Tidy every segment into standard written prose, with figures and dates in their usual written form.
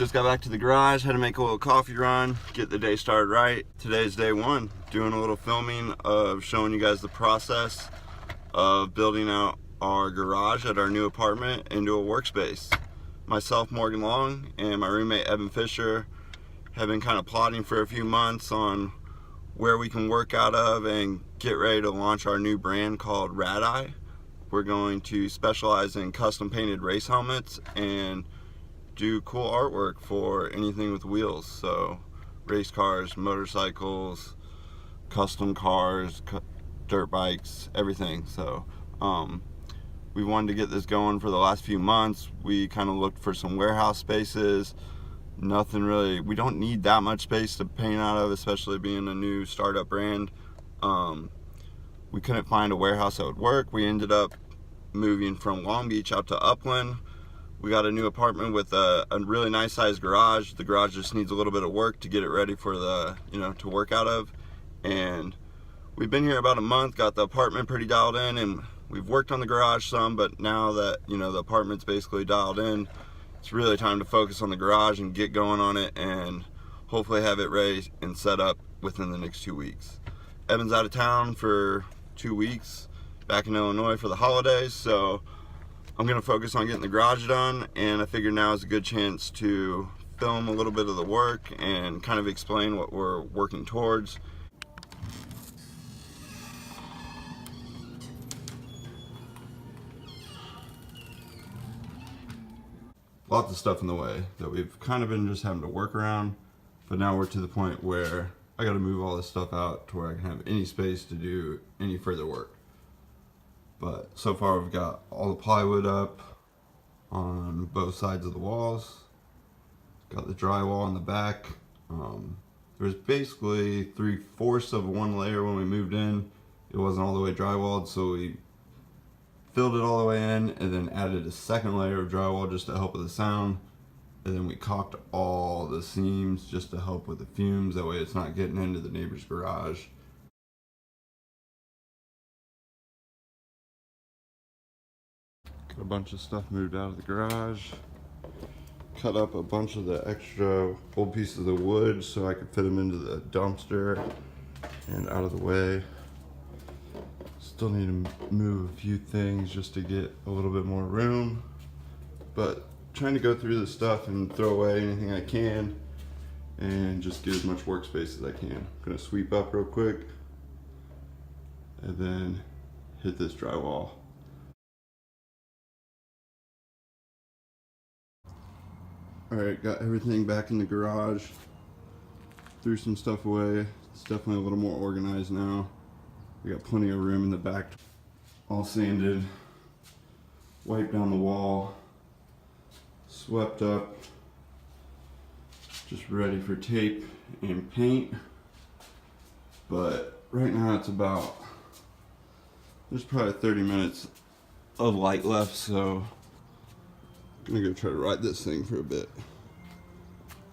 just got back to the garage, had to make a little coffee run, get the day started right. Today's day one, doing a little filming of showing you guys the process of building out our garage at our new apartment into a workspace. Myself, Morgan Long, and my roommate Evan Fisher have been kind of plotting for a few months on where we can work out of and get ready to launch our new brand called Radeye. We're going to specialize in custom painted race helmets and do cool artwork for anything with wheels. So race cars, motorcycles, custom cars, dirt bikes, everything. So we wanted to get this going for the last few months. We kind of looked for some warehouse spaces. Nothing really, we don't need that much space to paint out of, especially being a new startup brand. We couldn't find a warehouse that would work. We ended up moving from Long Beach out to Upland. We got a new apartment with a really nice sized garage. The garage just needs a little bit of work to get it ready for the, to work out of. And we've been here about a month, got the apartment pretty dialed in, and we've worked on the garage some, but now that, the apartment's basically dialed in, it's really time to focus on the garage and get going on it and hopefully have it ready and set up within the next 2 weeks. Evan's out of town for 2 weeks, back in Illinois for the holidays, so I'm gonna focus on getting the garage done, and I figured now is a good chance to film a little bit of the work and kind of explain what we're working towards. Lots of stuff in the way that we've kind of been just having to work around, but now we're to the point where I gotta move all this stuff out to where I can have any space to do any further work. But so far we've got all the plywood up on both sides of the walls. Got the drywall in the back. There was basically 3/4 of one layer when we moved in. It wasn't all the way drywalled, so we filled it all the way in and then added a second layer of drywall just to help with the sound. And then we caulked all the seams just to help with the fumes. That way it's not getting into the neighbor's garage. Got a bunch of stuff moved out of the garage. Cut up a bunch of the extra old pieces of wood so I could fit them into the dumpster and out of the way. Still need to move a few things just to get a little bit more room, but trying to go through the stuff and throw away anything I can and just get as much workspace as I can. I'm gonna sweep up real quick and then hit this drywall. Alright, got everything back in the garage. Threw some stuff away. It's definitely a little more organized now. We got plenty of room in the back. All sanded. Wiped down the wall. Swept up. Just ready for tape and paint. But right now it's about, there's probably 30 minutes of light left, so I'm gonna go try to ride this thing for a bit.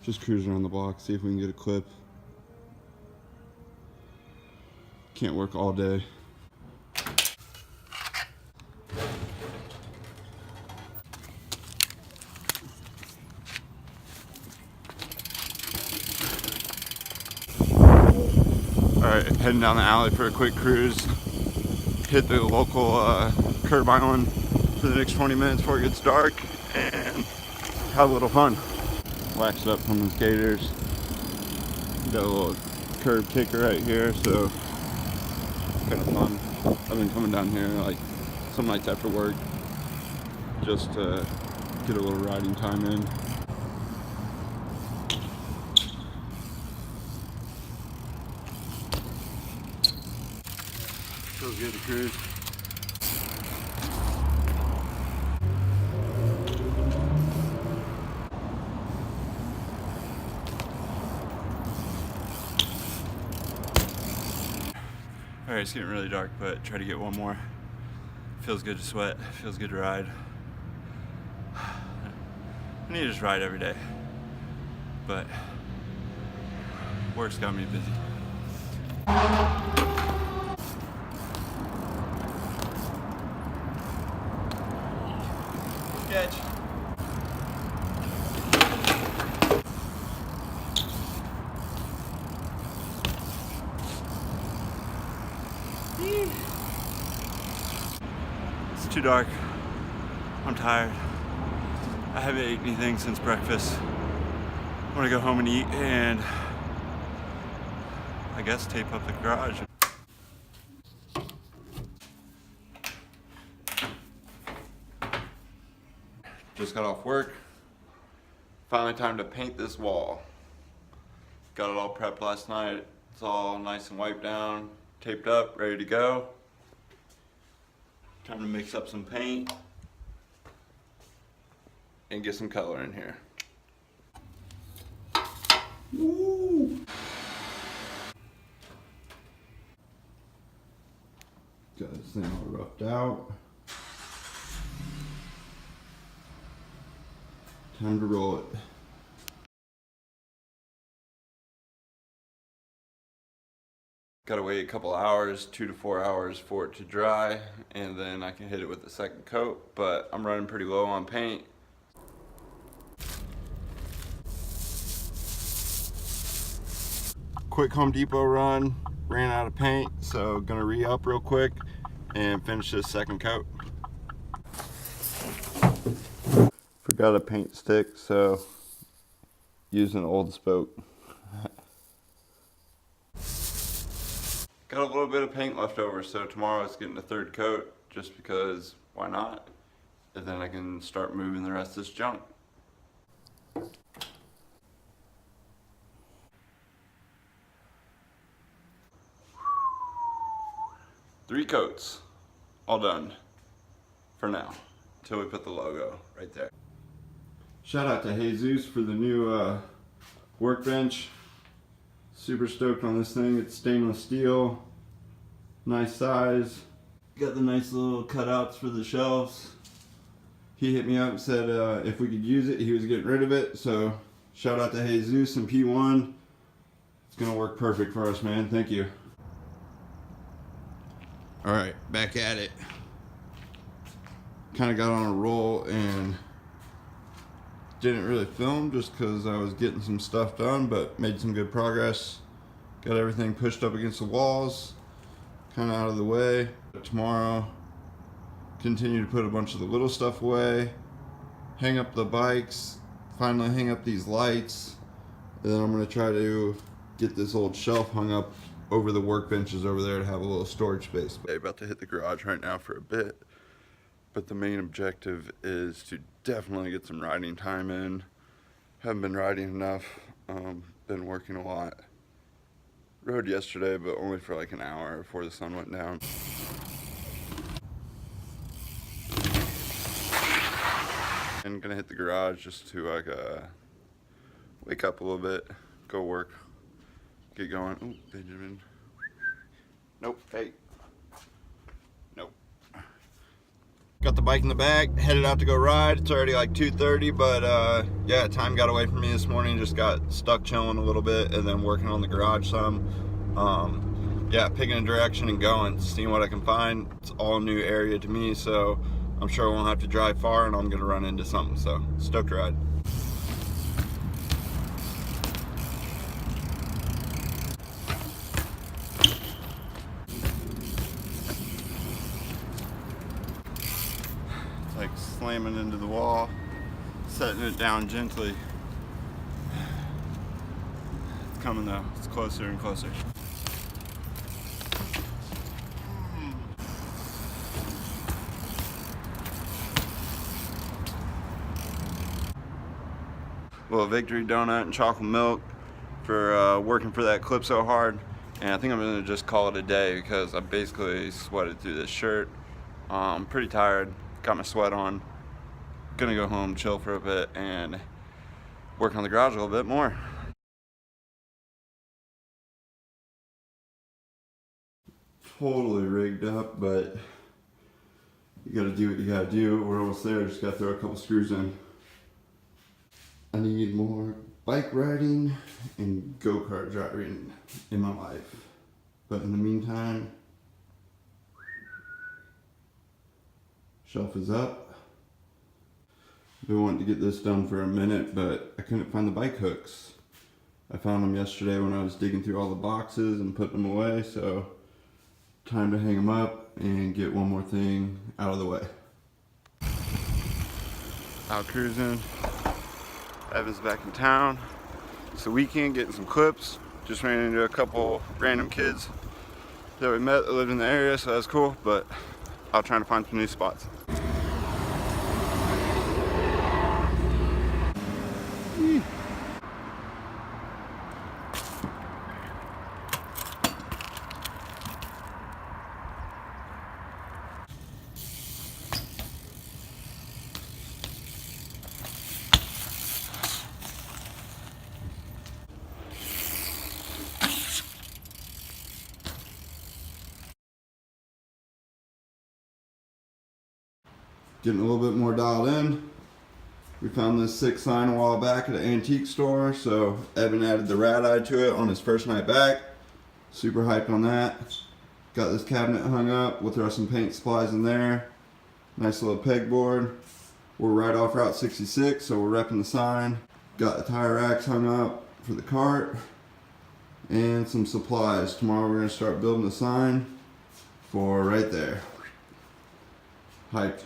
Just cruise around the block, see if we can get a clip. Can't work all day. Alright, heading down the alley for a quick cruise. Hit the local curb island for the next 20 minutes before it gets dark and have a little fun. Waxed up from the skaters. Got a little curb kicker right here, so kind of fun. I've been coming down here like some nights after work just to get a little riding time in. Feels good to cruise. Alright, it's getting really dark, but try to get one more. Feels good to sweat, feels good to ride. I need to just ride every day, but work's got me busy. Catch. too dark. I'm tired. I haven't ate anything since breakfast. I'm gonna go home and eat and I guess tape up the garage. Just got off work. Finally time to paint this wall. Got it all prepped last night. It's all nice and wiped down, taped up, ready to go. Time to mix up some paint and get some color in here. Woo! Got this thing all roughed out. Time to roll it. Gotta wait a couple hours, 2 to 4 hours for it to dry, and then I can hit it with the second coat, but I'm running pretty low on paint. Quick Home Depot run, ran out of paint, so gonna re-up real quick and finish this second coat. Forgot a paint stick, so using an old spoke. Got a little bit of paint left over, so tomorrow it's getting a third coat, just because why not? And then I can start moving the rest of this junk. 3 coats, all done for now, until we put the logo right there. Shout out to Jesus for the new workbench. Super stoked on this thing. It's stainless steel, nice size. Got the nice little cutouts for the shelves. He hit me up and said if we could use it, he was getting rid of it. So shout out to Jesus and P1. It's gonna work perfect for us, man. Thank you. All right, back at it. Kind of got on a roll and didn't really film just because I was getting some stuff done, but made some good progress. Got everything pushed up against the walls, kind of out of the way. But tomorrow, continue to put a bunch of the little stuff away, hang up the bikes, finally hang up these lights, and then I'm going to try to get this old shelf hung up over the workbenches over there to have a little storage space. I'm about to hit the garage right now for a bit, but the main objective is to definitely get some riding time in. Haven't been riding enough, been working a lot. Rode yesterday, but only for like an hour before the sun went down. And gonna hit the garage just to like wake up a little bit, go work, get going. Oh, Benjamin. Nope, hey. Nope. Got the bike in the bag, headed out to go ride. It's already like 2:30, but yeah, time got away from me this morning. Just got stuck chilling a little bit and then working on the garage some. Yeah, picking a direction and going, seeing what I can find. It's all new area to me, so I'm sure I won't have to drive far and I'm gonna run into something, so stoked to ride. Like slamming into the wall, setting it down gently. It's coming though, it's closer and closer. Well, victory donut and chocolate milk for working for that clip so hard. And I think I'm gonna just call it a day because I basically sweated through this shirt. I'm pretty tired. Got my sweat on. Gonna go home, chill for a bit, and work on the garage a little bit more. Totally rigged up, but you gotta do what you gotta do. We're almost there, just gotta throw a couple screws in. I need more bike riding and go-kart driving in my life. But in the meantime, shelf is up. I've been wanting to get this done for a minute, but I couldn't find the bike hooks. I found them yesterday when I was digging through all the boxes and putting them away, so time to hang them up and get one more thing out of the way. Out cruising. Evan's back in town. It's the weekend, getting some clips. Just ran into a couple random kids that we met that lived in the area, so that's cool, but out trying to find some new spots. Getting a little bit more dialed in. We found this 6 sign a while back at an antique store, so Evan added the Radeye to it on his first night back. Super hyped on that. Got this cabinet hung up. We'll throw some paint supplies in there. Nice little pegboard. We're right off Route 66, so we're repping the sign. Got the tire racks hung up for the cart and some supplies. Tomorrow we're going to start building the sign for right there. Hyped.